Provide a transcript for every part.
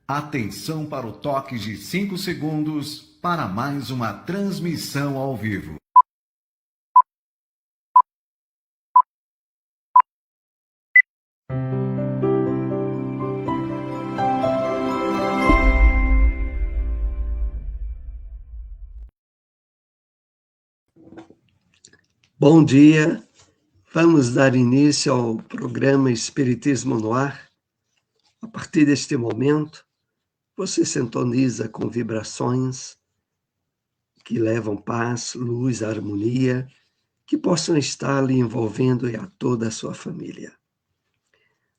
Atenção para o toque de 5 segundos para mais uma transmissão ao vivo. Bom dia, vamos dar início ao programa Espiritismo no Ar. A partir deste momento, você sintoniza com vibrações que levam paz, luz, harmonia, que possam estar lhe envolvendo e a toda a sua família.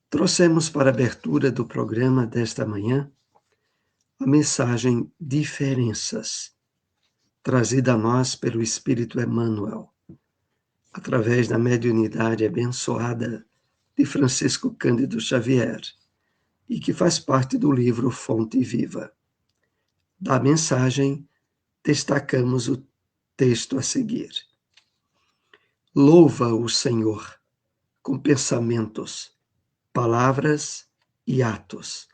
Trouxemos para a abertura do programa desta manhã a mensagem Diferenças, trazida a nós pelo Espírito Emmanuel, através da mediunidade abençoada de Francisco Cândido Xavier, e que faz parte do livro Fonte Viva. Da mensagem, destacamos o texto a seguir. Louva o Senhor com pensamentos, palavras e atos,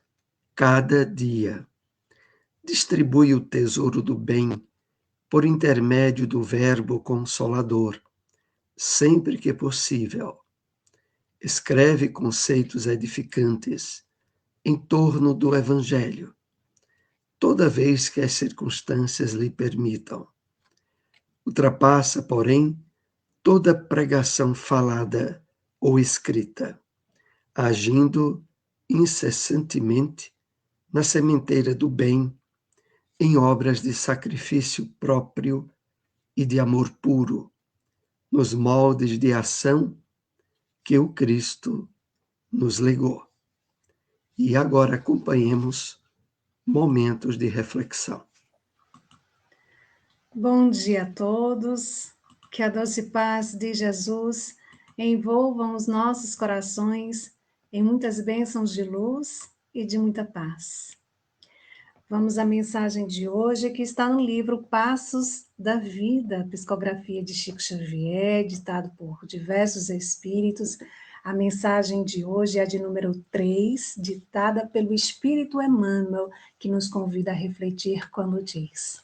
cada dia. Distribui o tesouro do bem por intermédio do Verbo Consolador, sempre que possível. Escreve conceitos edificantes em torno do Evangelho, toda vez que as circunstâncias lhe permitam. Ultrapassa, porém, toda pregação falada ou escrita, agindo incessantemente na sementeira do bem, em obras de sacrifício próprio e de amor puro, nos moldes de ação que o Cristo nos legou. E agora acompanhemos momentos de reflexão. Bom dia a todos, que a doce paz de Jesus envolvam os nossos corações em muitas bênçãos de luz e de muita paz. Vamos à mensagem de hoje, que está no livro Passos da Vida, psicografia de Chico Xavier, ditado por diversos espíritos. A mensagem de hoje é a de número 3, ditada pelo Espírito Emmanuel, que nos convida a refletir quando diz: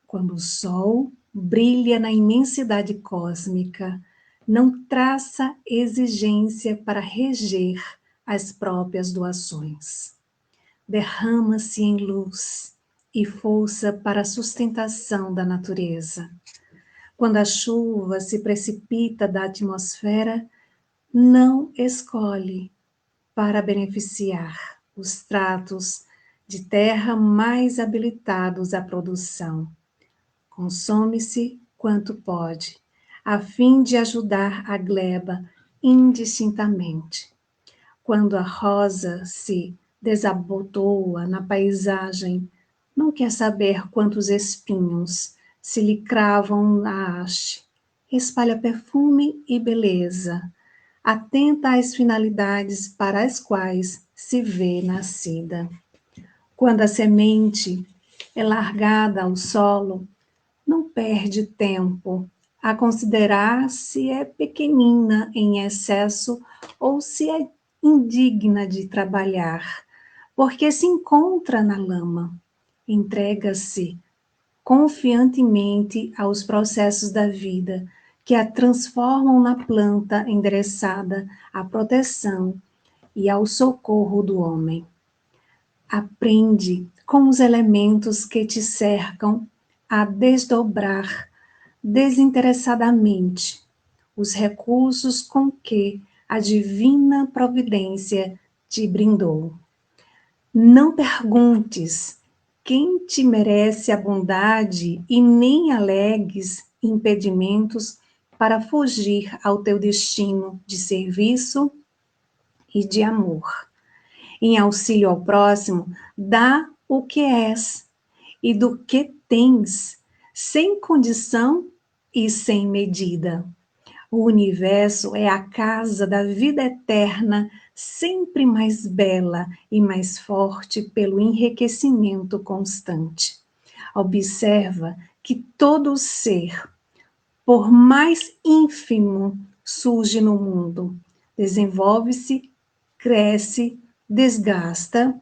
quando o sol brilha na imensidade cósmica, não traça exigência para reger as próprias doações. Derrama-se em luz e força para a sustentação da natureza. Quando a chuva se precipita da atmosfera, não escolhe para beneficiar os tratos de terra mais habilitados à produção. Consome-se quanto pode, a fim de ajudar a gleba indistintamente. Quando a rosa se desabotoa na paisagem, não quer saber quantos espinhos se lhe cravam na haste. Espalha perfume e beleza, atenta às finalidades para as quais se vê nascida. Quando a semente é largada ao solo, não perde tempo a considerar se é pequenina em excesso ou se é indigna de trabalhar, porque se encontra na lama. Entrega-se confiantemente aos processos da vida, que a transformam na planta endereçada à proteção e ao socorro do homem. Aprende com os elementos que te cercam a desdobrar desinteressadamente os recursos com que a divina providência te brindou. Não perguntes quem te merece a bondade e nem alegues impedimentos para fugir ao teu destino de serviço e de amor. Em auxílio ao próximo, dá o que és e do que tens, sem condição e sem medida. O universo é a casa da vida eterna, sempre mais bela e mais forte pelo enriquecimento constante. Observa que todo ser, por mais ínfimo, surge no mundo, desenvolve-se, cresce, desgasta,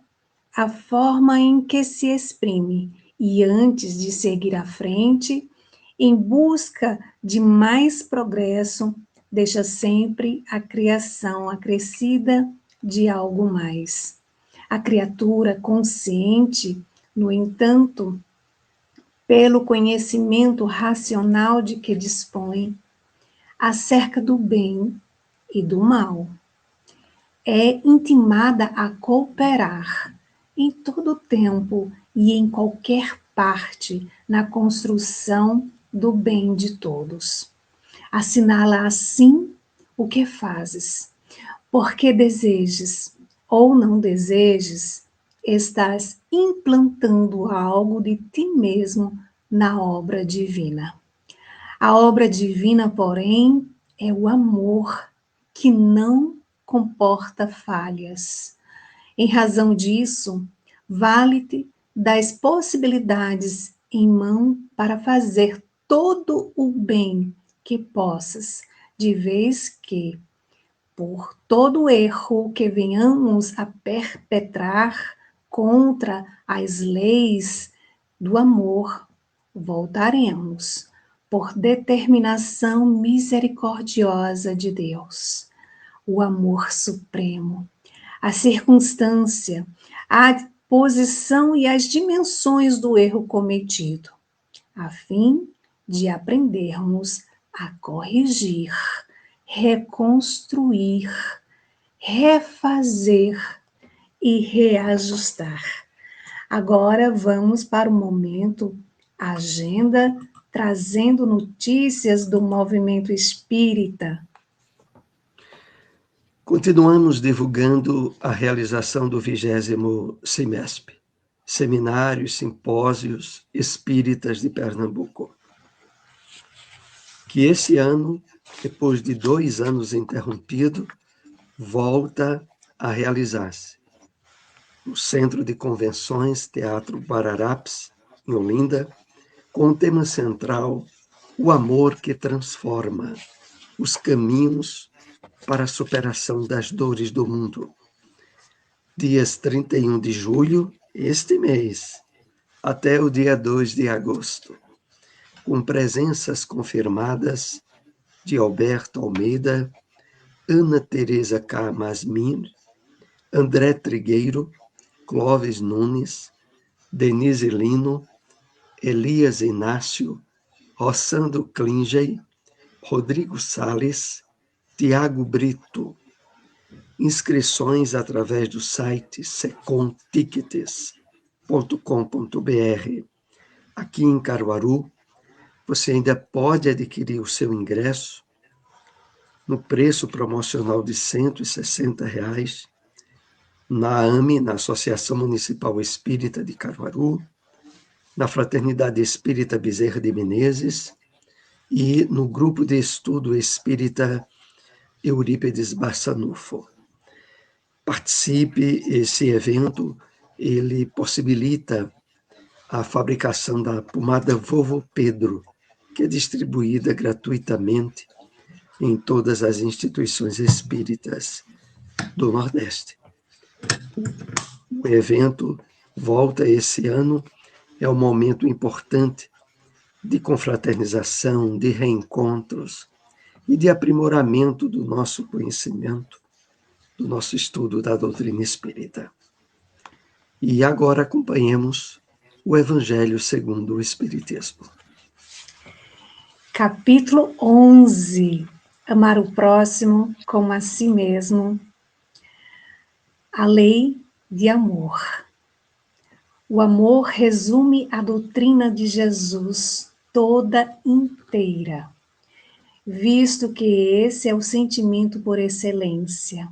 a forma em que se exprime e antes de seguir à frente, em busca de mais progresso, deixa sempre a criação acrescida de algo mais. A criatura consciente, no entanto, pelo conhecimento racional de que dispõe, acerca do bem e do mal, é intimada a cooperar em todo tempo e em qualquer parte na construção do bem de todos. Assinala assim o que fazes, porque desejes ou não desejes, estás implantando algo de ti mesmo na obra divina. A obra divina, porém, é o amor que não comporta falhas. Em razão disso, vale-te das possibilidades em mão para fazer todo o bem que possas, de vez que, por todo erro que venhamos a perpetrar contra as leis do amor, voltaremos, por determinação misericordiosa de Deus, o amor supremo, a circunstância, a posição e as dimensões do erro cometido, a fim de aprendermos a corrigir, reconstruir, refazer e reajustar. Agora vamos para o momento agenda, trazendo notícias do movimento espírita. Continuamos divulgando a realização do 20º SEMESP, Seminários, Simpósios Espíritas de Pernambuco, que esse ano, depois de 2 anos interrompido, volta a realizar-se no Centro de Convenções Teatro Guararapes, em Olinda, com o tema central O Amor que Transforma, os caminhos para a superação das dores do mundo. Dias 31 de julho, este mês, até o dia 2 de agosto, com presenças confirmadas de Alberto Almeida, Ana Teresa K. Masmir, André Trigueiro, Clóvis Nunes, Denise Lino, Elias Inácio, Rossandro Klingey, Rodrigo Salles, Tiago Brito. Inscrições através do site secomtickets.com.br. Aqui em Caruaru, você ainda pode adquirir o seu ingresso no preço promocional de R$ 160, na AME, na Associação Municipal Espírita de Caruaru, na Fraternidade Espírita Bezerra de Menezes e no Grupo de Estudo Espírita Eurípedes Barçanufo. Participe, esse evento, ele possibilita a fabricação da pomada Vovô Pedro, que é distribuída gratuitamente em todas as instituições espíritas do Nordeste. O evento volta esse ano, é um momento importante de confraternização, de reencontros e de aprimoramento do nosso conhecimento, do nosso estudo da doutrina espírita. E agora acompanhemos o Evangelho segundo o Espiritismo. Capítulo 11. Amar o próximo como a si mesmo. A lei de amor. O amor resume a doutrina de Jesus toda inteira, visto que esse é o sentimento por excelência,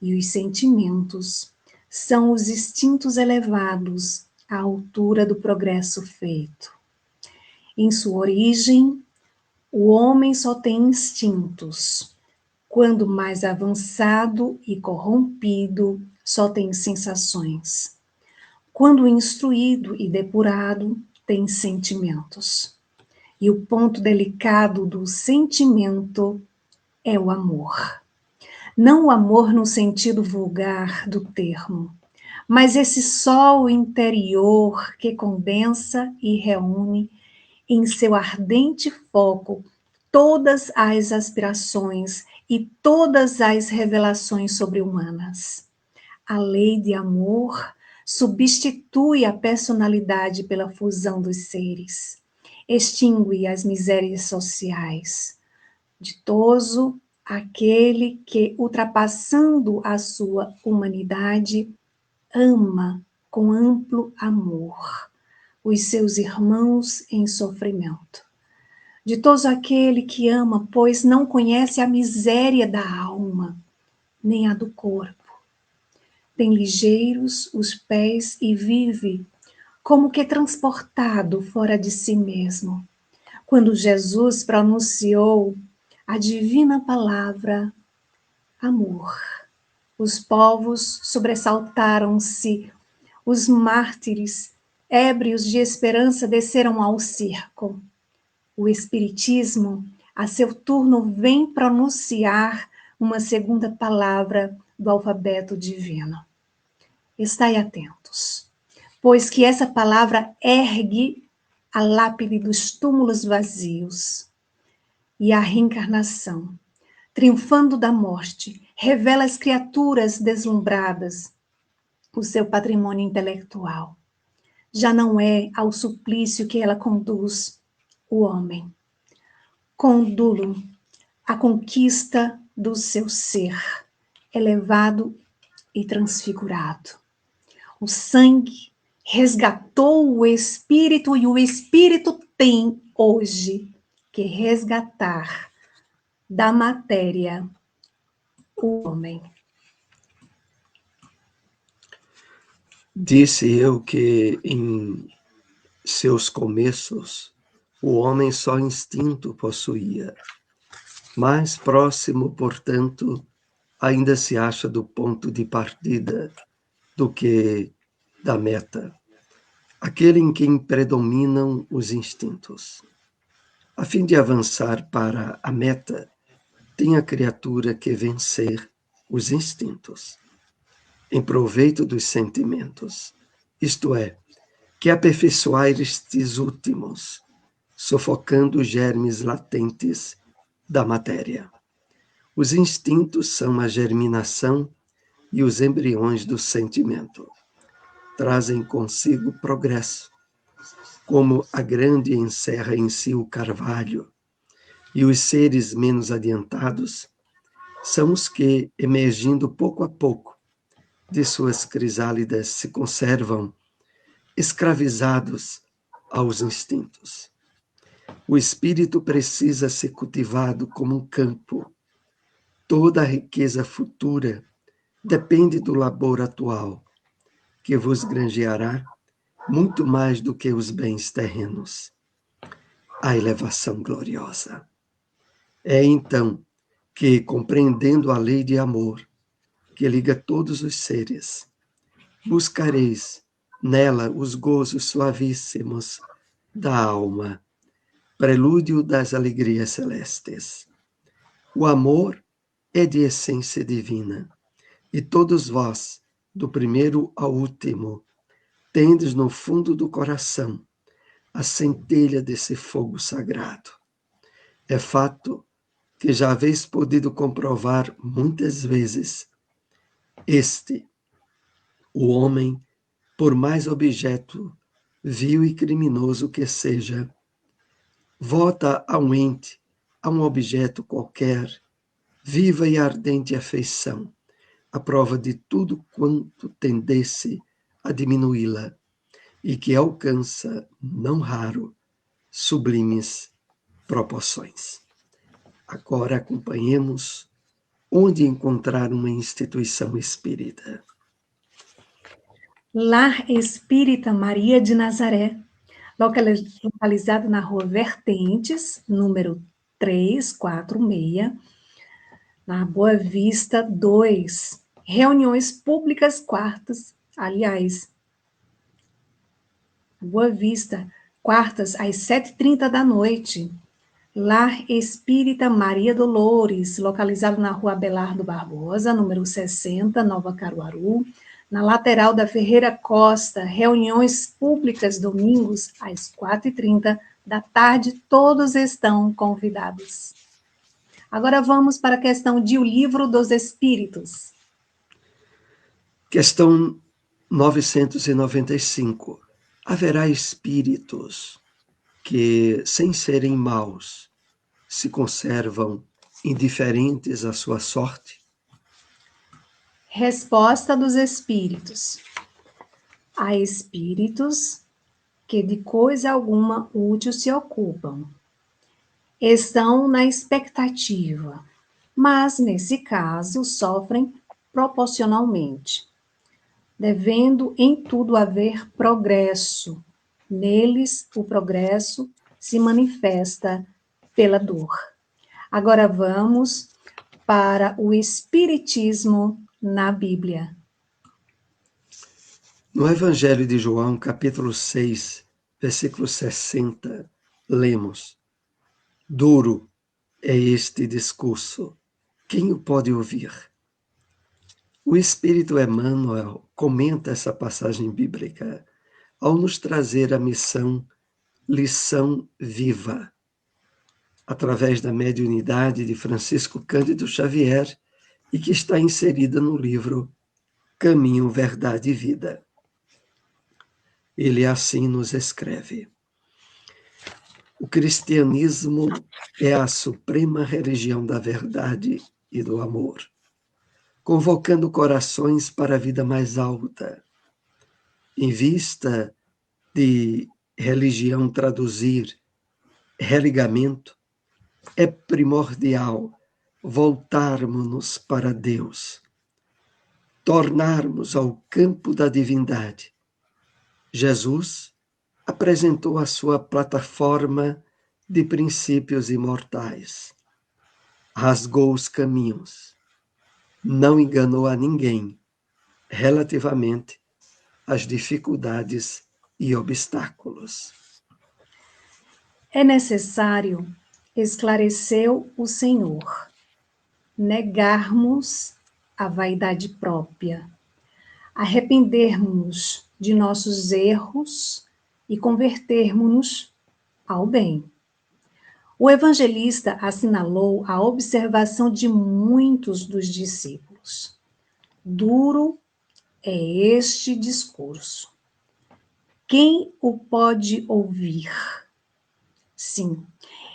e os sentimentos são os instintos elevados à altura do progresso feito. Em sua origem, o homem só tem instintos. Quando mais avançado e corrompido, só tem sensações. Quando instruído e depurado, tem sentimentos. E o ponto delicado do sentimento é o amor. Não o amor no sentido vulgar do termo, mas esse sol interior que condensa e reúne em seu ardente foco todas as aspirações e todas as revelações sobre-humanas. A lei de amor substitui a personalidade pela fusão dos seres, extingue as misérias sociais. Ditoso aquele que, ultrapassando a sua humanidade, ama com amplo amor os seus irmãos em sofrimento. Ditoso aquele que ama, pois não conhece a miséria da alma, nem a do corpo. Tem ligeiros os pés e vive como que transportado fora de si mesmo. Quando Jesus pronunciou a divina palavra amor, os povos sobressaltaram-se, os mártires, ébrios de esperança, desceram ao circo. O Espiritismo, a seu turno, vem pronunciar uma segunda palavra do alfabeto divino. Estai atentos, pois que essa palavra ergue a lápide dos túmulos vazios e a reencarnação, triunfando da morte, revela às criaturas deslumbradas o seu patrimônio intelectual. Já não é ao suplício que ela conduz o homem. Condulo a conquista do seu ser, elevado e transfigurado. O sangue resgatou o espírito e o espírito tem hoje que resgatar da matéria o homem. Disse eu que em seus começos o homem só instinto possuía. Mais próximo, portanto, ainda se acha do ponto de partida do que da meta, aquele em quem predominam os instintos. A fim de avançar para a meta, tem a criatura que vencer os instintos, em proveito dos sentimentos, isto é, que aperfeiçoar estes últimos, sufocando os germes latentes da matéria. Os instintos são a germinação e os embriões do sentimento. Trazem consigo progresso, como a grande encerra em si o carvalho, e os seres menos adiantados são os que, emergindo pouco a pouco de suas crisálidas, se conservam escravizados aos instintos. O espírito precisa ser cultivado como um campo. Toda a riqueza futura depende do labor atual, que vos granjeará muito mais do que os bens terrenos. A elevação gloriosa. É então que, compreendendo a lei de amor, que liga todos os seres, buscareis nela os gozos suavíssimos da alma, prelúdio das alegrias celestes. O amor é de essência divina, e todos vós, do primeiro ao último, tendes no fundo do coração a centelha desse fogo sagrado. É fato que já haveis podido comprovar muitas vezes. O homem, por mais objeto vil e criminoso que seja, vota a um ente, a um objeto qualquer, viva e ardente afeição, a prova de tudo quanto tendesse a diminuí-la, e que alcança, não raro, sublimes proporções. Agora acompanhemos onde encontrar uma instituição espírita. Lar Espírita Maria de Nazaré, localizado na Rua Vertentes, número 346, na Boa Vista 2. Reuniões públicas quartas, aliás, Boa Vista, quartas às 7h30 da noite. Lar Espírita Maria Dolores, localizado na Rua Abelardo Barbosa, número 60, Nova Caruaru, na lateral da Ferreira Costa, reuniões públicas domingos às 4h30 da tarde, todos estão convidados. Agora vamos para a questão de O Livro dos Espíritos. Questão 995. Haverá espíritos que, sem serem maus, se conservam indiferentes à sua sorte? Resposta dos espíritos. Há espíritos que de coisa alguma útil se ocupam. Estão na expectativa, mas, nesse caso, sofrem proporcionalmente, devendo em tudo haver progresso. Neles, o progresso se manifesta pela dor. Agora vamos para o Espiritismo na Bíblia. No Evangelho de João, capítulo 6, versículo 60, lemos: Duro é este discurso, quem o pode ouvir? O Espírito Emmanuel comenta essa passagem bíblica ao nos trazer a lição viva, através da mediunidade de Francisco Cândido Xavier, e que está inserida no livro Caminho, Verdade e Vida. Ele assim nos escreve: o cristianismo é a suprema religião da verdade e do amor, convocando corações para a vida mais alta. Em vista de religião traduzir religamento, é primordial voltarmos-nos para Deus, tornarmos ao campo da divindade. Jesus apresentou a sua plataforma de princípios imortais, rasgou os caminhos, não enganou a ninguém relativamente às dificuldades e obstáculos. É necessário, esclareceu o Senhor, negarmos a vaidade própria, arrependermos-nos de nossos erros e convertermos-nos ao bem. O evangelista assinalou a observação de muitos dos discípulos. Duro é este discurso. Quem o pode ouvir? Sim,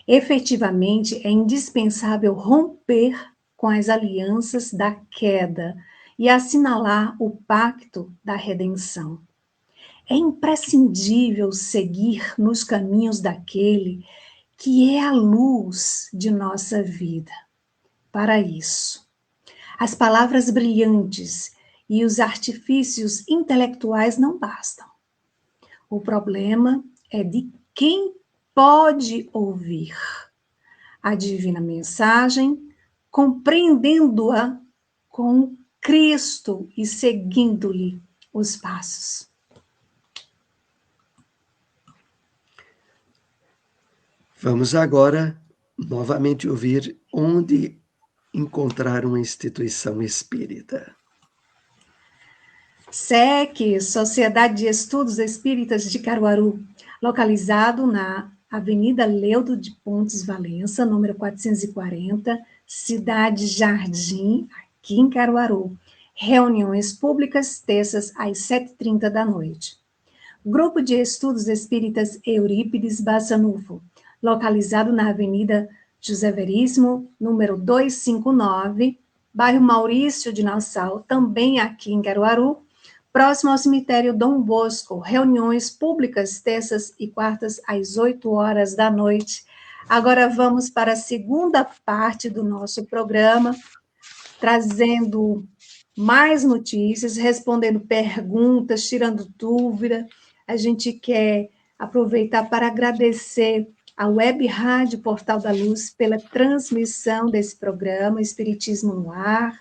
efetivamente é indispensável romper com as alianças da queda e assinalar o pacto da redenção. É imprescindível seguir nos caminhos daquele que é a luz de nossa vida. Para isso, as palavras brilhantes e os artifícios intelectuais não bastam. O problema é de quem pode ouvir a divina mensagem, compreendendo-a com Cristo e seguindo-lhe os passos. Vamos agora novamente ouvir onde encontrar uma instituição espírita. SEC, Sociedade de Estudos Espíritas de Caruaru, localizado na Avenida Leudo de Pontes Valença, número 440, Cidade Jardim, aqui em Caruaru. Reuniões públicas, terças às 7h30 da noite. Grupo de Estudos Espíritas Eurípides Bassanufo, localizado na Avenida José Veríssimo, número 259, bairro Maurício de Nassau, também aqui em Caruaru, próximo ao cemitério Dom Bosco. Reuniões públicas, terças e quartas, às 8h da noite. Agora vamos para a segunda parte do nosso programa, trazendo mais notícias, respondendo perguntas, tirando dúvida. A gente quer aproveitar para agradecer a Web Rádio Portal da Luz pela transmissão desse programa, Espiritismo no Ar,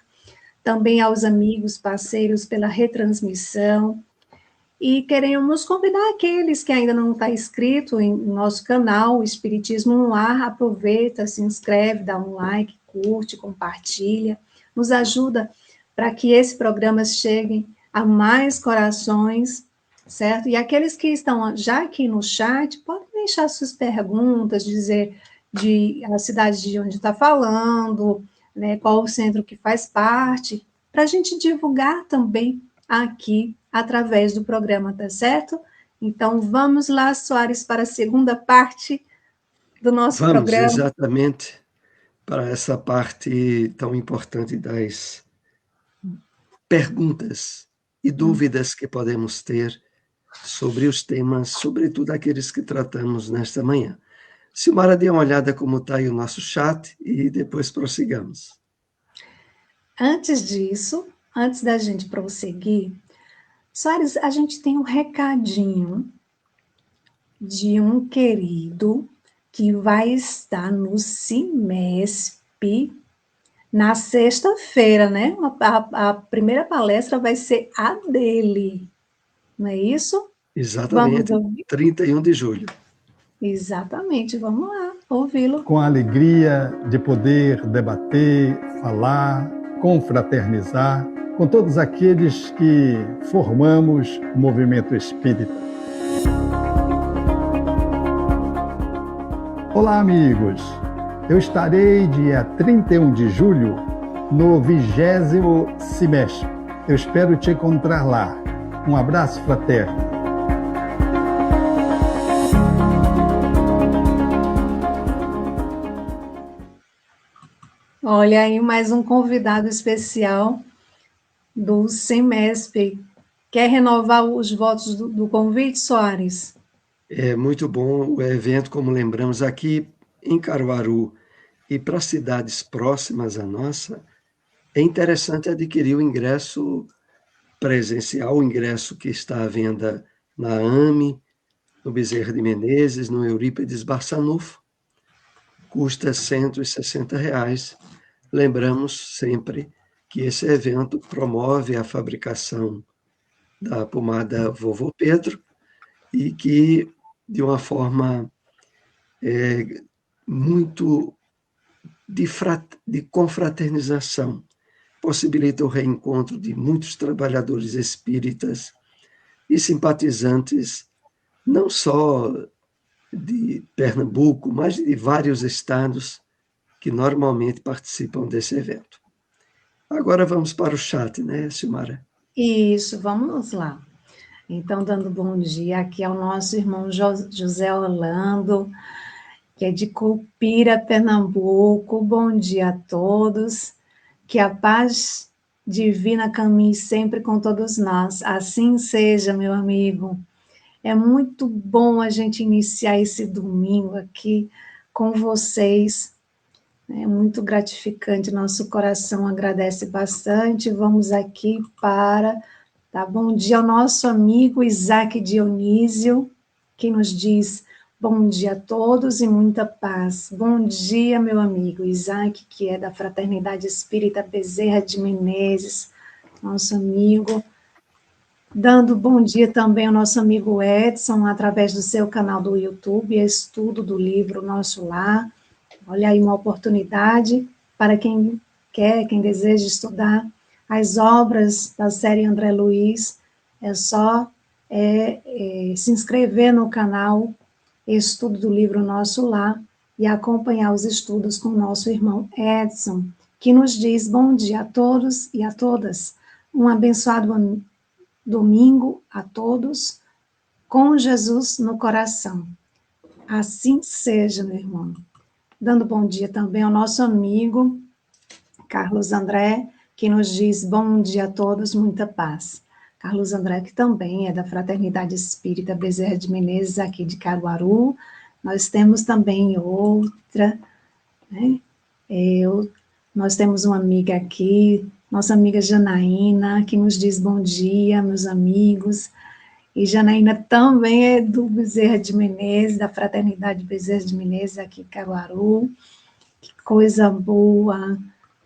também aos amigos, parceiros pela retransmissão, e queremos convidar aqueles que ainda não estão inscritos em nosso canal, Espiritismo no Ar, aproveita, se inscreve, dá um like, curte, compartilha, nos ajuda para que esse programa chegue a mais corações, certo? E aqueles que estão já aqui no chat, podem deixar suas perguntas, dizer a cidade de onde está falando, né, qual o centro que faz parte, para a gente divulgar também aqui através do programa, tá certo? Então, vamos lá, Soares, para a segunda parte do nosso Vamos programa. exatamente para essa parte tão importante das perguntas e dúvidas que podemos ter sobre os temas, sobretudo aqueles que tratamos nesta manhã. Silmara, dê uma olhada como está aí o nosso chat e depois prossigamos. Antes disso, antes da gente prosseguir, Soares, a gente tem um recadinho de um querido que vai estar no CIMESP na sexta-feira, né? A primeira palestra vai ser a dele, não é isso? Vamos Exatamente, ouvir? 31 de julho. Exatamente, vamos lá, ouvi-lo. Com a alegria de poder debater, falar, confraternizar com todos aqueles que formamos o movimento espírita. Olá, amigos! Eu estarei dia 31 de julho no 20º CIMESP. Eu espero te encontrar lá. Um abraço fraterno. Olha aí, mais um convidado especial do CIMESP. Quer renovar os votos do convite, Soares? É muito bom o evento, como lembramos aqui em Caruaru e para cidades próximas à nossa, é interessante adquirir o ingresso presencial, o ingresso que está à venda na AME, no Bezerra de Menezes, no Eurípides Barçanufo, custa R$ 160. Lembramos sempre que esse evento promove a fabricação da pomada Vovô Pedro e que, de uma forma muito de confraternização, possibilita o reencontro de muitos trabalhadores espíritas e simpatizantes, não só de Pernambuco, mas de vários estados que normalmente participam desse evento. Agora vamos para o chat, né, Silmara? Isso, vamos lá. Então, dando bom dia aqui ao nosso irmão José Orlando, que é de Cupira, Pernambuco. Bom dia a todos. Que a paz divina caminhe sempre com todos nós. Assim seja, meu amigo. É muito bom a gente iniciar esse domingo aqui com vocês. É muito gratificante, nosso coração agradece bastante. Vamos aqui para dar bom dia ao nosso amigo Isaac Dionísio, que nos diz bom dia a todos e muita paz. Bom dia, meu amigo Isaac, que é da Fraternidade Espírita Bezerra de Menezes, nosso amigo. Dando bom dia também ao nosso amigo Edson, através do seu canal do YouTube, Estudo do Livro Nosso Lar. Olha aí uma oportunidade para quem quer, quem deseja estudar as obras da série André Luiz, é só se inscrever no canal Estudo do Livro Nosso Lar e acompanhar os estudos com o nosso irmão Edson, que nos diz bom dia a todos e a todas. Um abençoado domingo a todos, com Jesus no coração. Assim seja, meu irmão. Dando bom dia também ao nosso amigo Carlos André, que nos diz bom dia a todos, muita paz. Carlos André, que também é da Fraternidade Espírita Bezerra de Menezes, aqui de Caruaru. Nós temos também outra, né? Nós temos uma amiga aqui, nossa amiga Janaína, que nos diz bom dia, meus amigos. E Janaína também é do Bezerra de Menezes, da Fraternidade Bezerra de Menezes, aqui em Caruaru. Que coisa boa!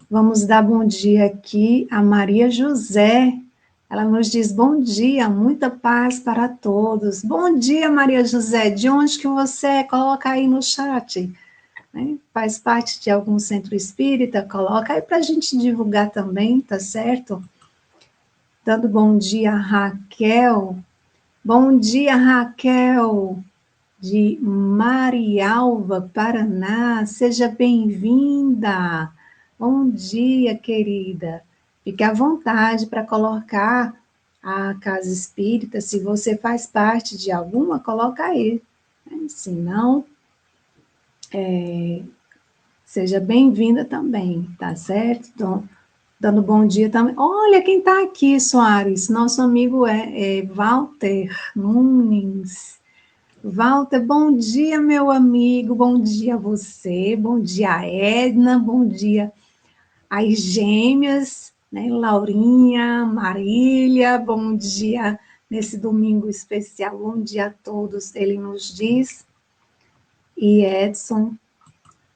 Vamos dar bom dia aqui a Maria José. Ela nos diz bom dia, muita paz para todos. Bom dia, Maria José. De onde que você é? Coloca aí no chat. Né? Faz parte de algum centro espírita? Coloca aí para a gente divulgar também, tá certo? dando bom dia a Raquel. Bom dia, Raquel, de Marialva, Paraná. Seja bem-vinda. Bom dia, querida. Fique à vontade para colocar a Casa Espírita. Se você faz parte de alguma, coloca aí. Se não, seja bem-vinda também, tá certo? Então, dando bom dia também. Olha quem está aqui, Soares. Nosso amigo é Walter Nunes. Walter, bom dia, meu amigo. Bom dia a você. Bom dia, a Edna. Bom dia às gêmeas, né? Laurinha, Marília. Bom dia nesse domingo especial. Bom dia a todos. Ele nos diz. E Edson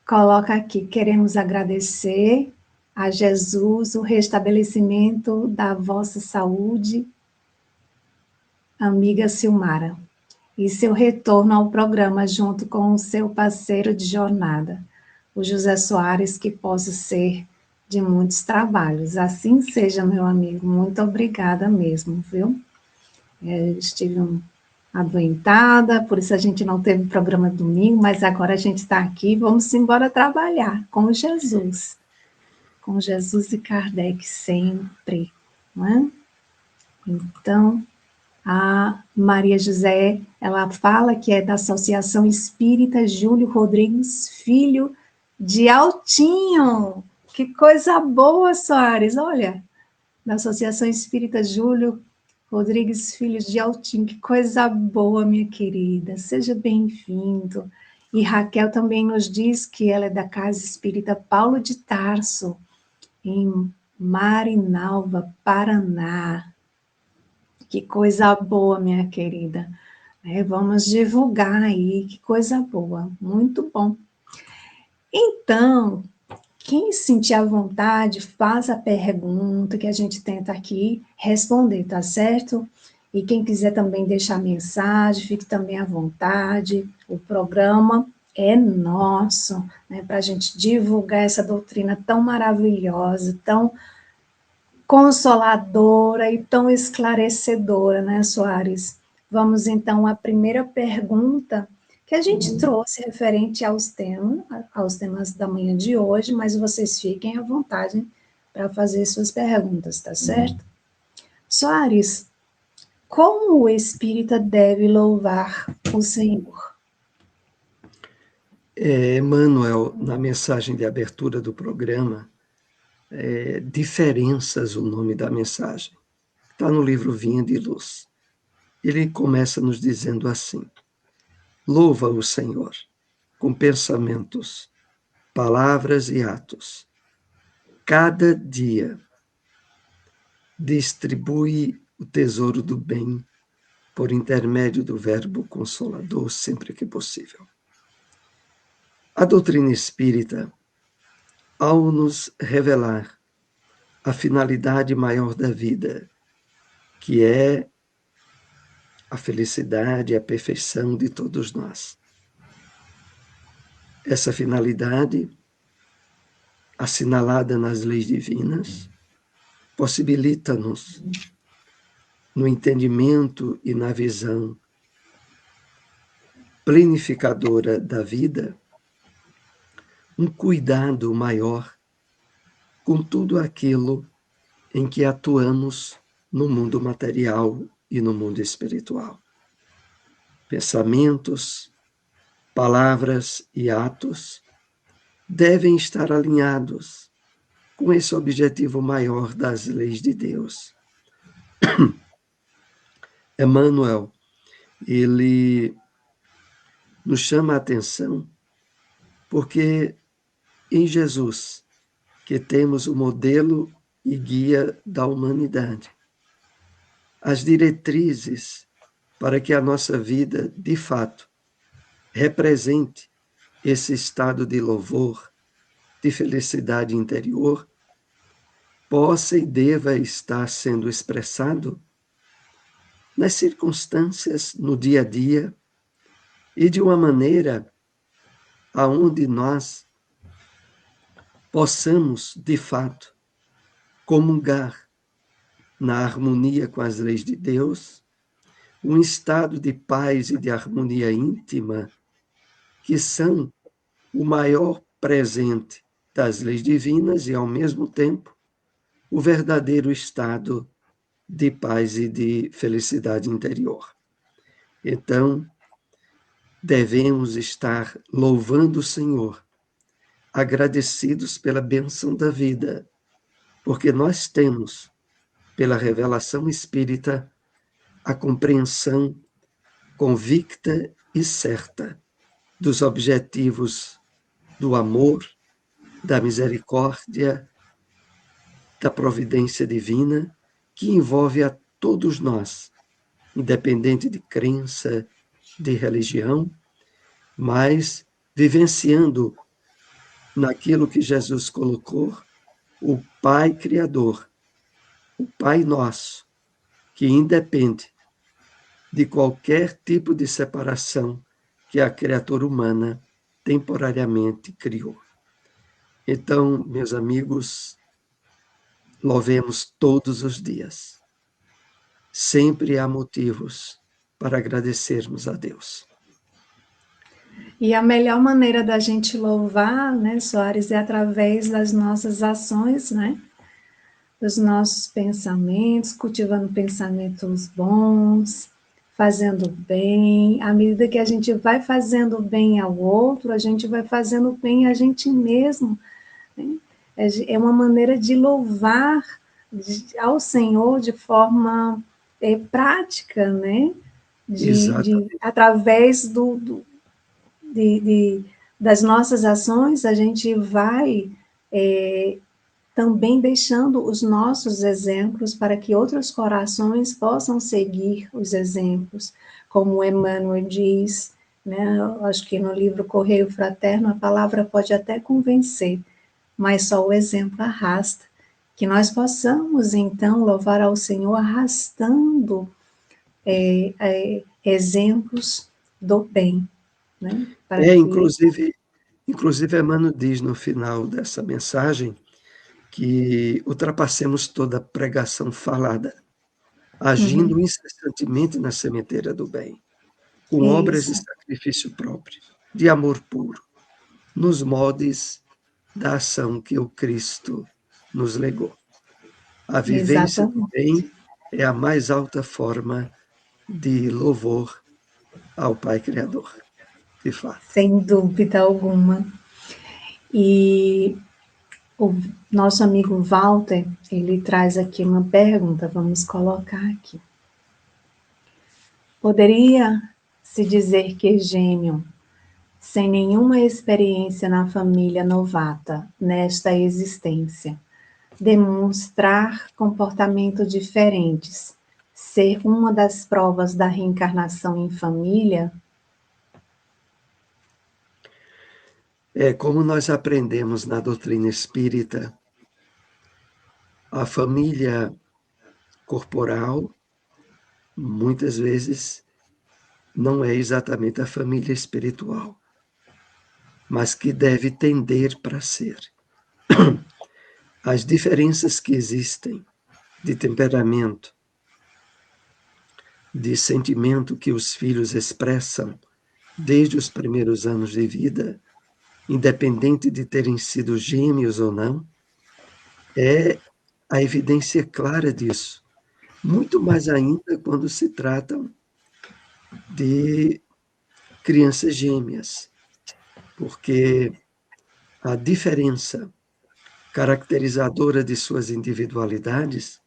coloca aqui: queremos agradecer a Jesus o restabelecimento da vossa saúde, amiga Silmara, e seu retorno ao programa junto com o seu parceiro de jornada, o José Soares, que possa ser de muitos trabalhos. Assim seja, meu amigo. Muito obrigada mesmo, viu? Estive adoentada, por isso a gente não teve programa domingo, mas agora a gente está aqui, vamos embora trabalhar com Jesus. Com Jesus e Kardec sempre, não é? Então, a Maria José, ela fala que é da Associação Espírita Júlio Rodrigues Filho de Altinho. Que coisa boa, Soares, olha, da Associação Espírita Júlio Rodrigues Filho de Altinho, que coisa boa, minha querida, seja bem-vindo. E Raquel também nos diz que ela é da Casa Espírita Paulo de Tarso, em Marinalva, Paraná. Que coisa boa, minha querida. Vamos divulgar aí, que coisa boa, muito bom. Então, quem sentir à vontade, faz a pergunta que a gente tenta aqui responder, tá certo? E quem quiser também deixar mensagem, fique também à vontade. O programa é nosso, né, para a gente divulgar essa doutrina tão maravilhosa, tão consoladora e tão esclarecedora, né, Soares? Vamos então à primeira pergunta que a gente trouxe referente aos temas da manhã de hoje, mas vocês fiquem à vontade para fazer suas perguntas, tá certo? Soares, como o espírita deve louvar o Senhor? Emmanuel, na mensagem de abertura do programa, Diferenças, o nome da mensagem, está no livro Vinha de Luz. Ele começa nos dizendo assim: louva o Senhor com pensamentos, palavras e atos. Cada dia distribui o tesouro do bem por intermédio do verbo consolador sempre que possível. A doutrina espírita, ao nos revelar a finalidade maior da vida, que é a felicidade e a perfeição de todos nós. Essa finalidade, assinalada nas leis divinas, possibilita-nos, no entendimento e na visão planificadora da vida, um cuidado maior com tudo aquilo em que atuamos no mundo material e no mundo espiritual. Pensamentos, palavras e atos devem estar alinhados com esse objetivo maior das leis de Deus. Emmanuel, ele nos chama a atenção porque em Jesus, que temos o modelo e guia da humanidade, as diretrizes para que a nossa vida, de fato, represente esse estado de louvor, de felicidade interior, possa e deva estar sendo expressado nas circunstâncias, no dia a dia, e de uma maneira aonde nós possamos, de fato, comungar na harmonia com as leis de Deus, um estado de paz e de harmonia íntima, que são o maior presente das leis divinas e, ao mesmo tempo, o verdadeiro estado de paz e de felicidade interior. Então, devemos estar louvando o Senhor, agradecidos pela bênção da vida, porque nós temos, pela revelação espírita, a compreensão convicta e certa dos objetivos do amor, da misericórdia, da providência divina, que envolve a todos nós, independente de crença, de religião, mas vivenciando naquilo que Jesus colocou, o Pai Criador, o Pai Nosso, que independe de qualquer tipo de separação que a criatura humana temporariamente criou. Então, meus amigos, louvemos todos os dias. Sempre há motivos para agradecermos a Deus. E a melhor maneira da gente louvar, né, Soares, é através das nossas ações, né? Dos nossos pensamentos, cultivando pensamentos bons, fazendo bem. À medida que a gente vai fazendo bem ao outro, a gente vai fazendo bem a gente mesmo, né? É uma maneira de louvar ao Senhor de forma prática, né? Através das nossas ações, a gente vai também deixando os nossos exemplos para que outros corações possam seguir os exemplos, como Emmanuel diz, né? Eu acho que no livro Correio Fraterno a palavra pode até convencer, mas só o exemplo arrasta. Que nós possamos, então, louvar ao Senhor arrastando exemplos do bem, né? Inclusive, Emmanuel diz no final dessa mensagem que ultrapassemos toda pregação falada, agindo incessantemente na sementeira do bem, com obras de sacrifício próprio, de amor puro, nos moldes da ação que o Cristo nos legou. A vivência do bem é a mais alta forma de louvor ao Pai Criador, de fato. Sem dúvida alguma. E o nosso amigo Walter, ele traz aqui uma pergunta, vamos colocar aqui. Poderia-se dizer que Gêmeo, sem nenhuma experiência na família novata, nesta existência, demonstrar comportamentos diferentes, ser uma das provas da reencarnação em família? Como nós aprendemos na doutrina espírita, a família corporal, muitas vezes, não é exatamente a família espiritual, mas que deve tender para ser. As diferenças que existem de temperamento, de sentimento que os filhos expressam desde os primeiros anos de vida, independente de terem sido gêmeos ou não, é a evidência clara disso. Muito mais ainda quando se tratam de crianças gêmeas, porque a diferença caracterizadora de suas individualidades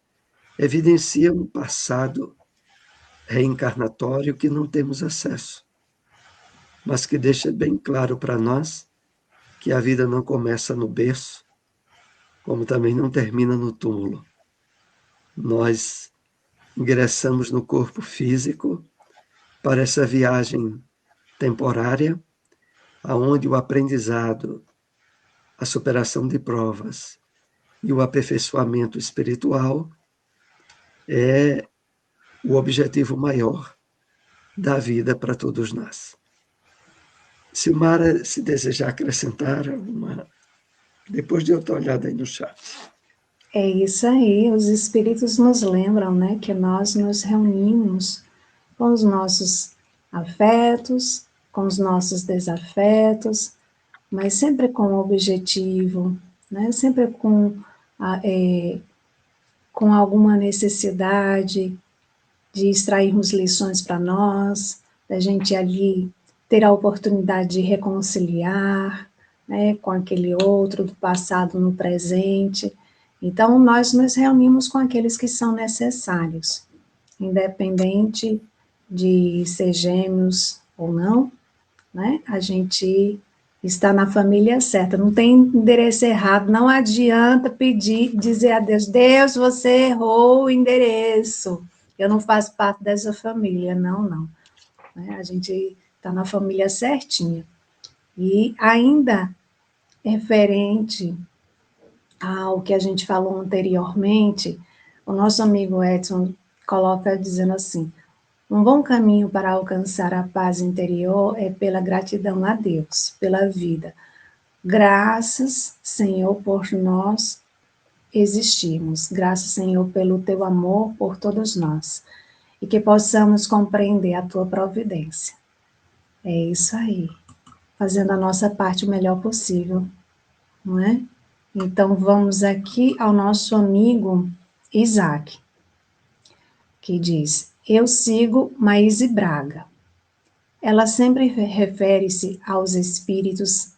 evidencia um passado reencarnatório que não temos acesso, mas que deixa bem claro para nós que a vida não começa no berço, como também não termina no túmulo. Nós ingressamos no corpo físico para essa viagem temporária, aonde o aprendizado, a superação de provas e o aperfeiçoamento espiritual é o objetivo maior da vida para todos nós. Silmara, se desejar acrescentar alguma, depois de eu ter olhado aí no chat. É isso aí, os espíritos nos lembram, né, que nós nos reunimos com os nossos afetos, com os nossos desafetos, mas sempre com o objetivo, né, sempre com alguma necessidade de extrairmos lições para nós, da gente ali ter a oportunidade de reconciliar, né, com aquele outro do passado no presente. Então, nós nos reunimos com aqueles que são necessários, independente de ser gêmeos ou não, né? A gente está na família certa, não tem endereço errado, não adianta pedir, dizer a Deus, Deus, você errou o endereço, eu não faço parte dessa família, não, não. Né? A gente está na família certinha. E ainda referente ao que a gente falou anteriormente, o nosso amigo Edson coloca dizendo assim, um bom caminho para alcançar a paz interior é pela gratidão a Deus, pela vida. Graças, Senhor, por nós existirmos. Graças, Senhor, pelo teu amor por todos nós. E que possamos compreender a tua providência. É isso aí. Fazendo a nossa parte o melhor possível, não é? Então, vamos aqui ao nosso amigo Isaac, que diz, eu sigo Maíse Braga. Ela sempre refere-se aos espíritos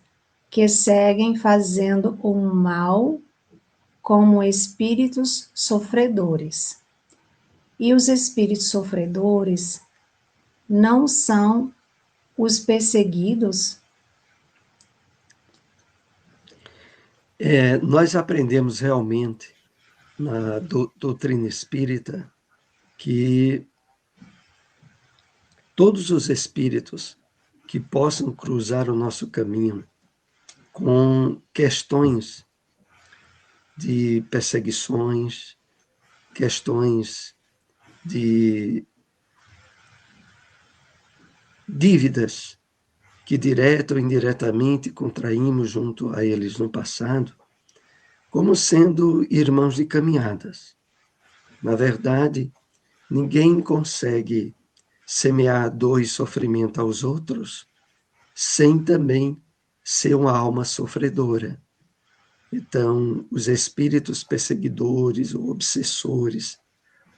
que seguem fazendo o mal como espíritos sofredores. E os espíritos sofredores não são os perseguidos? Nós aprendemos realmente na doutrina espírita que todos os espíritos que possam cruzar o nosso caminho com questões de perseguições, questões de dívidas que direta ou indiretamente contraímos junto a eles no passado, como sendo irmãos de caminhadas. Na verdade, ninguém consegue semear dor e sofrimento aos outros sem também ser uma alma sofredora. Então, os espíritos perseguidores ou obsessores,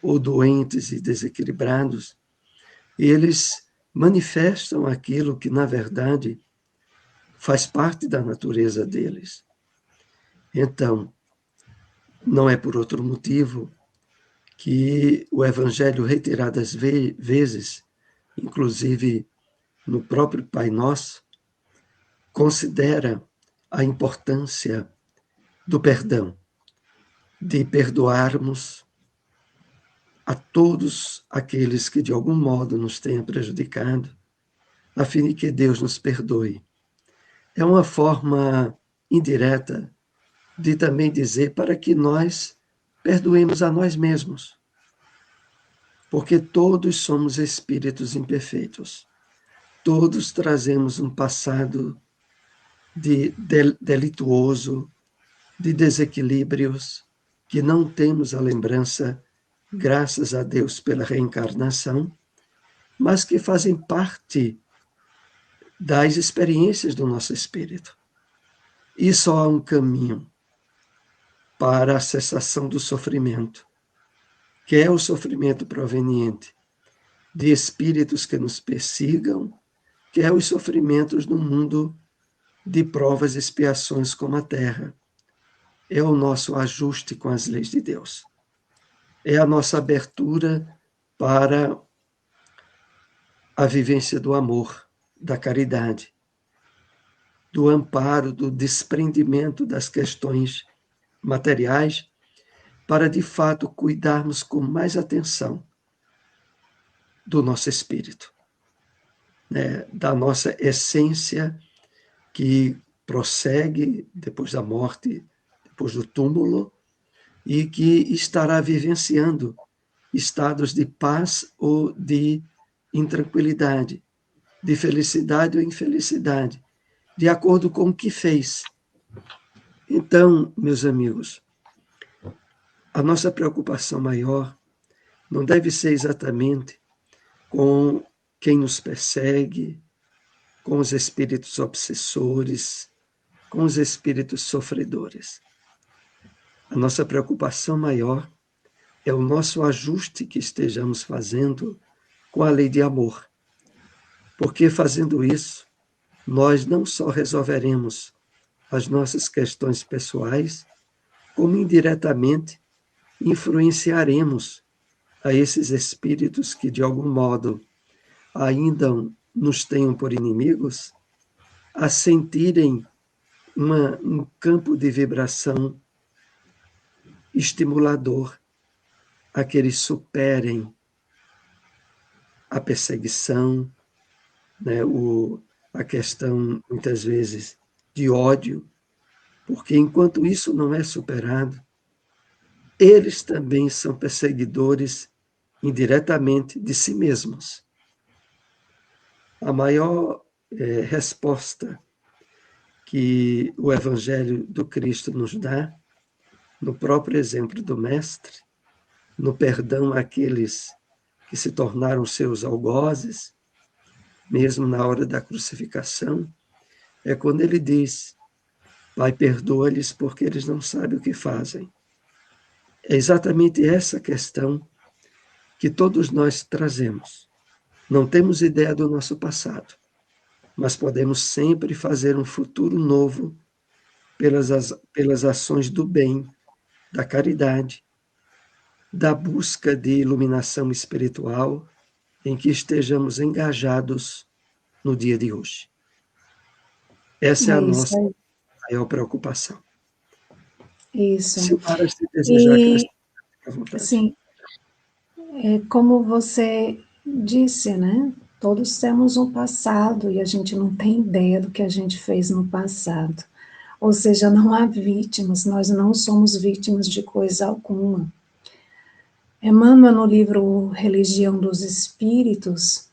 ou doentes e desequilibrados, eles manifestam aquilo que, na verdade, faz parte da natureza deles. Então, não é por outro motivo que o Evangelho, reiteradas vezes, inclusive no próprio Pai Nosso, considera a importância do perdão, de perdoarmos a todos aqueles que de algum modo nos tenham prejudicado, a fim de que Deus nos perdoe. É uma forma indireta de também dizer para que nós perdoemos a nós mesmos, porque todos somos espíritos imperfeitos, todos trazemos um passado delituoso, de desequilíbrios, que não temos a lembrança, graças a Deus pela reencarnação, mas que fazem parte das experiências do nosso espírito. E só há um caminho para a cessação do sofrimento, que é o sofrimento proveniente de espíritos que nos persigam, que é os sofrimentos no mundo de provas e expiações como a terra. É o nosso ajuste com as leis de Deus. É a nossa abertura para a vivência do amor, da caridade, do amparo, do desprendimento das questões materiais, para de fato cuidarmos com mais atenção do nosso espírito, né? Da nossa essência que prossegue depois da morte, depois do túmulo, e que estará vivenciando estados de paz ou de intranquilidade, de felicidade ou infelicidade, de acordo com o que fez. Então, meus amigos, a nossa preocupação maior não deve ser exatamente com quem nos persegue, com os espíritos obsessores, com os espíritos sofredores. A nossa preocupação maior é o nosso ajuste que estejamos fazendo com a lei de amor. Porque fazendo isso, nós não só resolveremos as nossas questões pessoais, como indiretamente influenciaremos a esses espíritos que, de algum modo, ainda nos tenham por inimigos, a sentirem um campo de vibração estimulador, a que eles superem a perseguição, né, a questão, muitas vezes, de ódio, porque enquanto isso não é superado, eles também são perseguidores indiretamente de si mesmos. A maior resposta que o Evangelho do Cristo nos dá, no próprio exemplo do Mestre, no perdão àqueles que se tornaram seus algozes, mesmo na hora da crucificação, é quando ele diz: Pai, perdoa-lhes porque eles não sabem o que fazem. É exatamente essa questão que todos nós trazemos. Não temos ideia do nosso passado, mas podemos sempre fazer um futuro novo pelas ações do bem, da caridade, da busca de iluminação espiritual em que estejamos engajados no dia de hoje. Essa é a nossa maior preocupação. Isso. Silmara, se desejar acrescentar, fique à vontade. Sim, como você disse, né? Todos temos um passado e a gente não tem ideia do que a gente fez no passado. Ou seja, não há vítimas, nós não somos vítimas de coisa alguma. Emmanuel, no livro Religião dos Espíritos,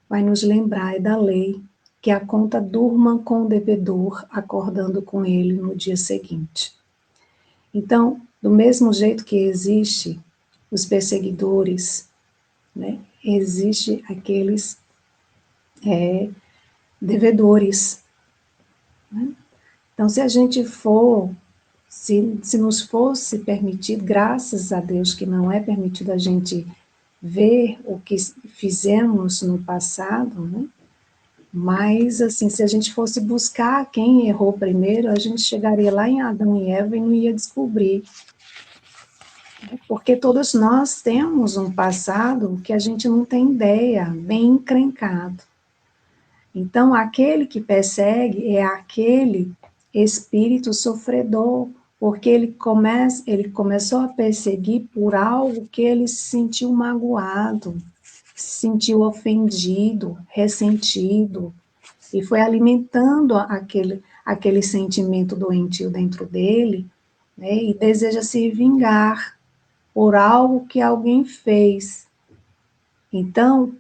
vai nos lembrar da lei, que a conta durma com o devedor, acordando com ele no dia seguinte. Então, do mesmo jeito que existe os perseguidores, né, existe aqueles devedores. Né? Então, se a gente for, se nos fosse permitido, graças a Deus que não é permitido a gente ver o que fizemos no passado, né? Mas, assim, se a gente fosse buscar quem errou primeiro, a gente chegaria lá em Adão e Eva e não ia descobrir. Porque todos nós temos um passado que a gente não tem ideia, bem encrencado. Então, aquele que persegue é aquele espírito sofredor, porque ele começou a perseguir por algo que ele se sentiu magoado, se sentiu ofendido, ressentido, e foi alimentando aquele sentimento doentio dentro dele, né, e deseja se vingar por algo que alguém fez. Então,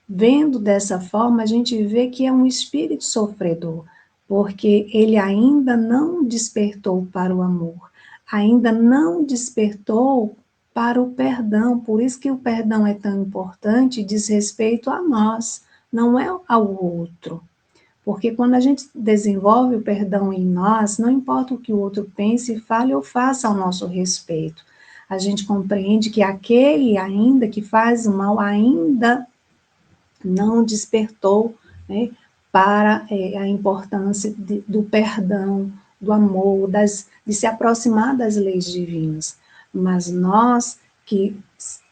vendo dessa forma, a gente vê que é um espírito sofredor, porque ele ainda não despertou para o amor, ainda não despertou para o perdão. Por isso que o perdão é tão importante e diz respeito a nós, não é ao outro. Porque quando a gente desenvolve o perdão em nós, não importa o que o outro pense, fale ou faça ao nosso respeito. A gente compreende que aquele ainda que faz o mal ainda não despertou, né, para a importância do perdão, do amor, de se aproximar das leis divinas. Mas nós que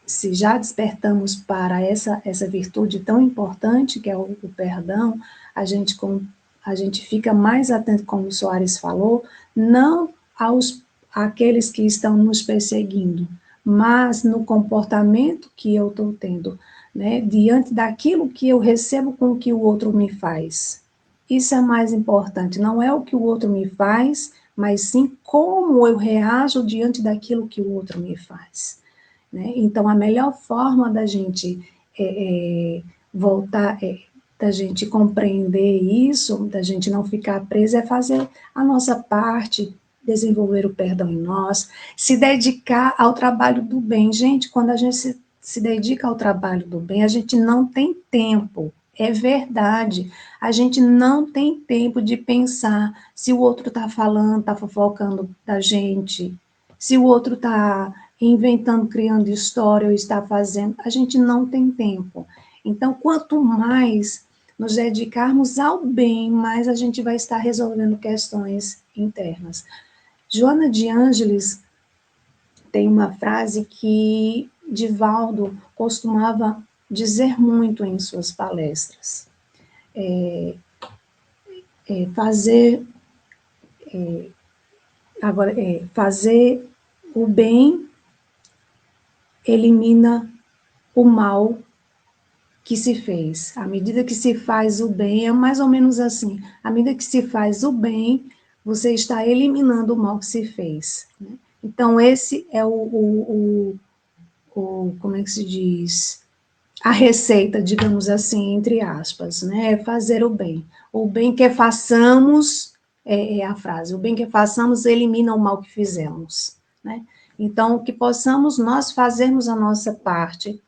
se já despertamos para essa virtude tão importante que é o perdão, a gente fica mais atento, como o Soares falou, não àqueles que estão nos perseguindo, mas no comportamento que eu estou tendo, né, diante daquilo que eu recebo com o que o outro me faz. Isso é mais importante, não é o que o outro me faz, mas sim como eu reajo diante daquilo que o outro me faz. Né? Então, a melhor forma da gente voltar, da gente compreender isso, da gente não ficar preso, é fazer a nossa parte desenvolver o perdão em nós, se dedicar ao trabalho do bem. Gente, quando a gente se dedica ao trabalho do bem, a gente não tem tempo. É verdade. A gente não tem tempo de pensar se o outro está falando, está fofocando da gente, se o outro está inventando, criando história ou está fazendo. A gente não tem tempo. Então, quanto mais nos dedicarmos ao bem, mais a gente vai estar resolvendo questões internas. Joana de Ângeles tem uma frase que Divaldo costumava dizer muito em suas palestras. Fazer o bem elimina o mal que se fez. À medida que se faz o bem, é mais ou menos assim. À medida que se faz o bem, você está eliminando o mal que se fez. Né? Então, esse é como é que se diz? A receita, digamos assim, entre aspas, né? É fazer o bem. O bem que façamos, é a frase, o bem que façamos elimina o mal que fizemos. Né? Então, que possamos nós fazermos a nossa parte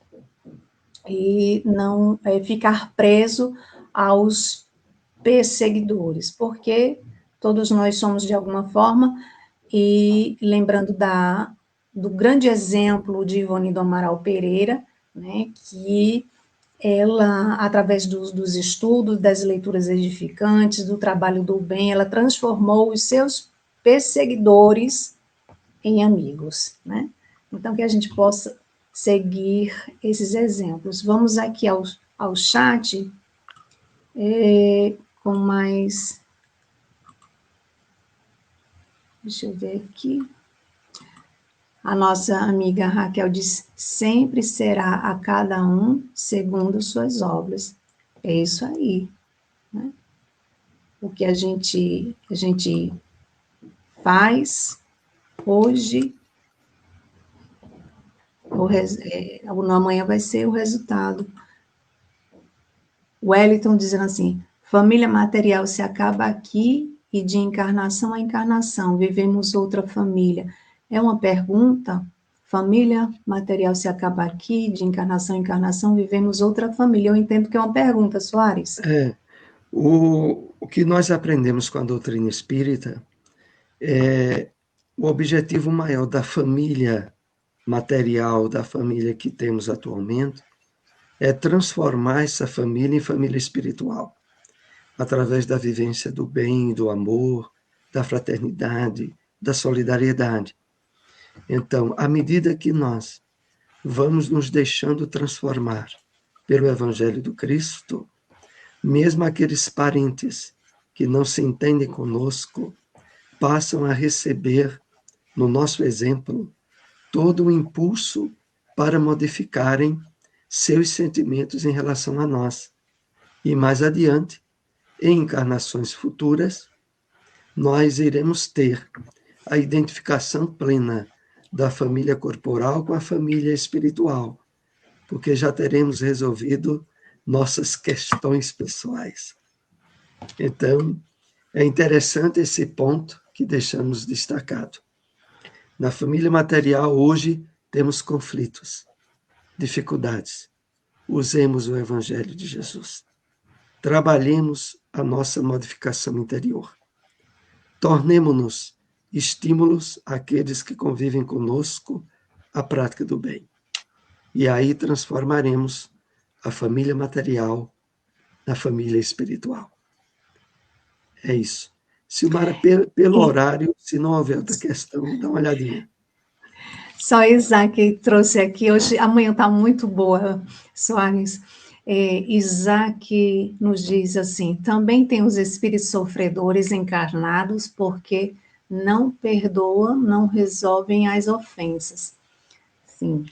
e não ficar preso aos perseguidores, porque todos nós somos de alguma forma, e lembrando do grande exemplo de Ivone do Amaral Pereira, né, que ela, através dos estudos, das leituras edificantes, do trabalho do bem, ela transformou os seus perseguidores em amigos, né? Então, que a gente possa seguir esses exemplos. Vamos aqui ao chat, com mais... Deixa eu ver aqui. A nossa amiga Raquel diz, sempre será a cada um segundo suas obras. É isso aí. Né? O que a gente faz hoje, amanhã vai ser o resultado. Wellington dizendo assim, família material se acaba aqui e de encarnação a encarnação, vivemos outra família. É uma pergunta? Família material se acaba aqui, de encarnação a encarnação, vivemos outra família. Eu entendo que é uma pergunta, Soares. O que nós aprendemos com a doutrina espírita é o objetivo maior da família material, da família que temos atualmente, é transformar essa família em família espiritual, através da vivência do bem, do amor, da fraternidade, da solidariedade. Então, à medida que nós vamos nos deixando transformar pelo Evangelho do Cristo, mesmo aqueles parentes que não se entendem conosco, passam a receber, no nosso exemplo, todo o impulso para modificarem seus sentimentos em relação a nós. E mais adiante, em encarnações futuras, nós iremos ter a identificação plena da família corporal com a família espiritual, porque já teremos resolvido nossas questões pessoais. Então, é interessante esse ponto que deixamos destacado. Na família material, hoje, temos conflitos, dificuldades. Usemos o Evangelho de Jesus. Trabalhemos a nossa modificação interior. Tornemo-nos estímulos àqueles que convivem conosco à prática do bem. E aí transformaremos a família material na família espiritual. É isso. Silmara, pelo horário, se não houver outra questão, dá uma olhadinha. Só Isaac trouxe aqui, hoje, amanhã está muito boa, Soares. Isaac nos diz assim, também tem os espíritos sofredores encarnados porque não perdoam, não resolvem as ofensas. Sim.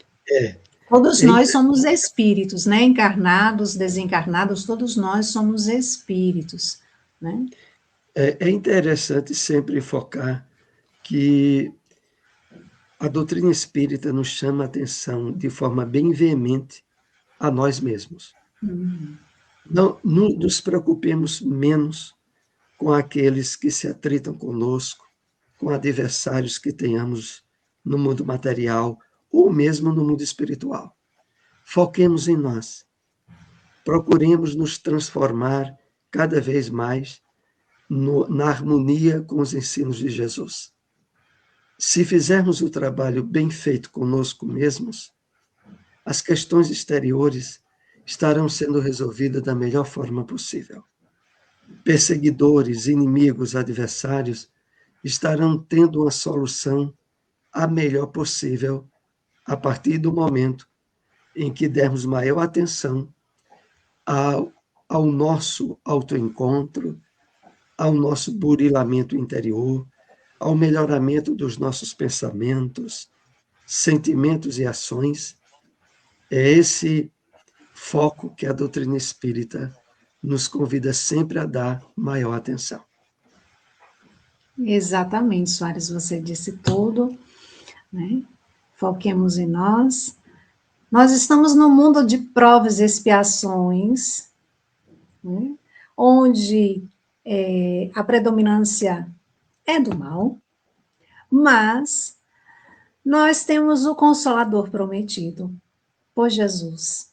Todos nós somos espíritos, né? Encarnados, desencarnados, todos nós somos espíritos, né? É interessante sempre focar que a doutrina espírita nos chama a atenção de forma bem veemente a nós mesmos. Não nos preocupemos menos com aqueles que se atritam conosco, com adversários que tenhamos no mundo material ou mesmo no mundo espiritual. Foquemos em nós. Procuremos nos transformar cada vez mais na harmonia com os ensinos de Jesus. Se fizermos o trabalho bem feito conosco mesmos, as questões exteriores estarão sendo resolvidas da melhor forma possível. Perseguidores, inimigos, adversários estarão tendo uma solução a melhor possível a partir do momento em que dermos maior atenção ao nosso autoencontro, ao nosso burilamento interior, ao melhoramento dos nossos pensamentos, sentimentos e ações. É esse foco que a doutrina espírita nos convida sempre a dar maior atenção. Exatamente, Soares, você disse tudo, né? Foquemos em nós. Nós estamos num mundo de provas e expiações, né? Onde a predominância é do mal, mas nós temos o Consolador prometido por Jesus,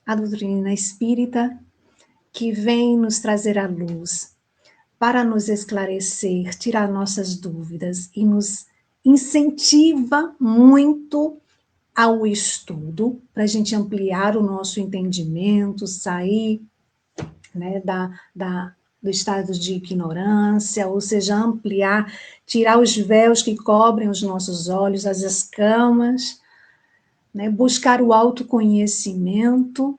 a doutrina espírita, que vem nos trazer a luz para nos esclarecer, tirar nossas dúvidas e nos incentiva muito ao estudo, para a gente ampliar o nosso entendimento, sair, né, do estado de ignorância, ou seja, ampliar, tirar os véus que cobrem os nossos olhos, as escamas, né, buscar o autoconhecimento,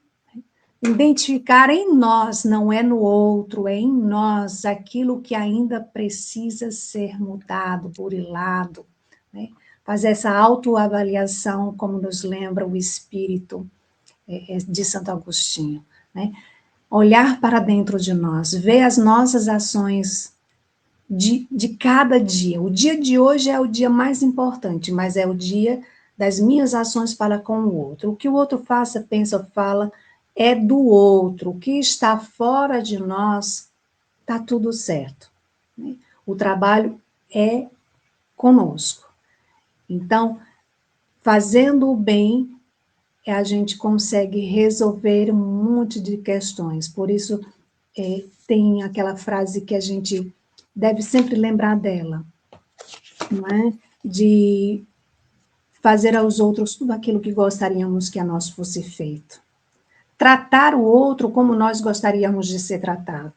identificar em nós, não é no outro, é em nós, aquilo que ainda precisa ser mudado, burilado, né? Fazer essa autoavaliação, como nos lembra o Espírito de Santo Agostinho, né? Olhar para dentro de nós, ver as nossas ações de cada dia. O dia de hoje é o dia mais importante, mas é o dia das minhas ações para com o outro. O que o outro faça, pensa ou fala, é do outro. O que está fora de nós, está tudo certo, né? O trabalho é conosco. Então, fazendo o bem, a gente consegue resolver um monte de questões. Por isso, tem aquela frase que a gente deve sempre lembrar dela, não é? De fazer aos outros tudo aquilo que gostaríamos que a nós fosse feito. Tratar o outro como nós gostaríamos de ser tratado.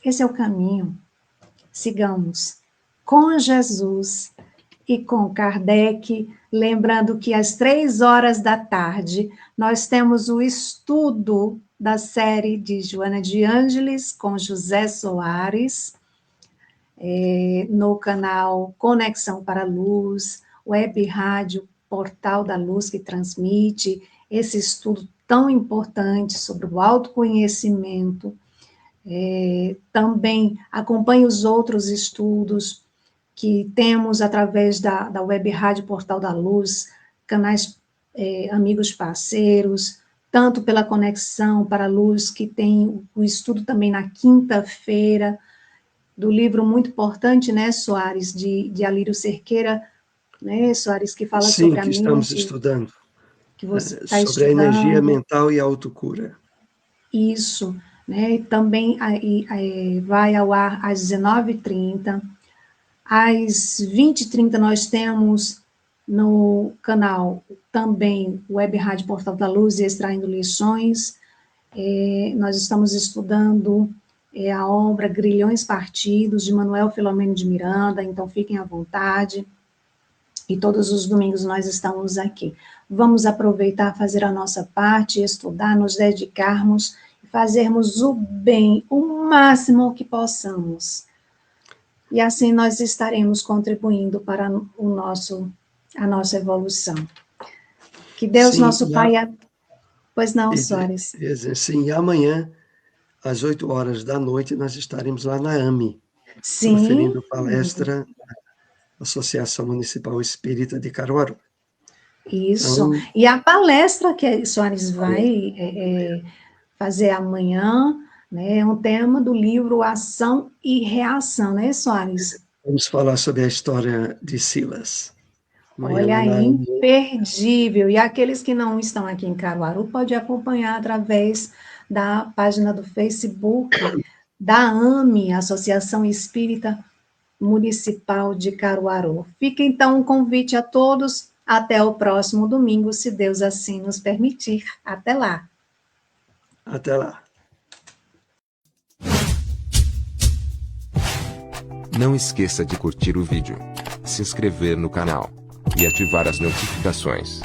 Esse é o caminho. Sigamos com Jesus e com Kardec, lembrando que às 15h nós temos o estudo da série de Joana de Ângeles com José Soares, no canal Conexão para a Luz, Web Rádio Portal da Luz, que transmite esse estudo tão importante sobre o autoconhecimento. Também acompanhe os outros estudos que temos através da Web Rádio Portal da Luz, canais amigos parceiros, tanto pela Conexão para a Luz, que tem o estudo também na quinta-feira, do livro muito importante, né, Soares, de Alírio Cerqueira, né, Soares, que fala sobre a mente. Sim, que estamos estudando. Que você está sobre estudando. A energia mental e a autocura. Isso, né, também vai ao ar às 19h30. Às 20h30 nós temos no canal também Web Rádio Portal da Luz e Extraindo Lições. Nós estamos estudando a obra Grilhões Partidos, de Manuel Filomeno de Miranda, então fiquem à vontade. E todos os domingos nós estamos aqui. Vamos aproveitar, fazer a nossa parte, estudar, nos dedicarmos, fazermos o bem, o máximo que possamos. E assim nós estaremos contribuindo para a nossa evolução. Que Deus, sim, nosso Pai... Pois não, Soares? Sim, e amanhã, às 20h, nós estaremos lá na AME, sim, proferindo palestra da Associação Municipal Espírita de Caruaru. Isso. Então, e a palestra que a Soares vai fazer amanhã, né, é um tema do livro Ação e Reação, né, Soares? Vamos falar sobre a história de Silas. Olha, Amanhã, imperdível. E aqueles que não estão aqui em Caruaru, pode acompanhar através da página do Facebook da AME, Associação Espírita Municipal de Caruaru. Fica então um convite a todos. Até o próximo domingo, se Deus assim nos permitir. Até lá. até lá. Não esqueça de curtir o vídeo, se inscrever no canal e ativar as notificações.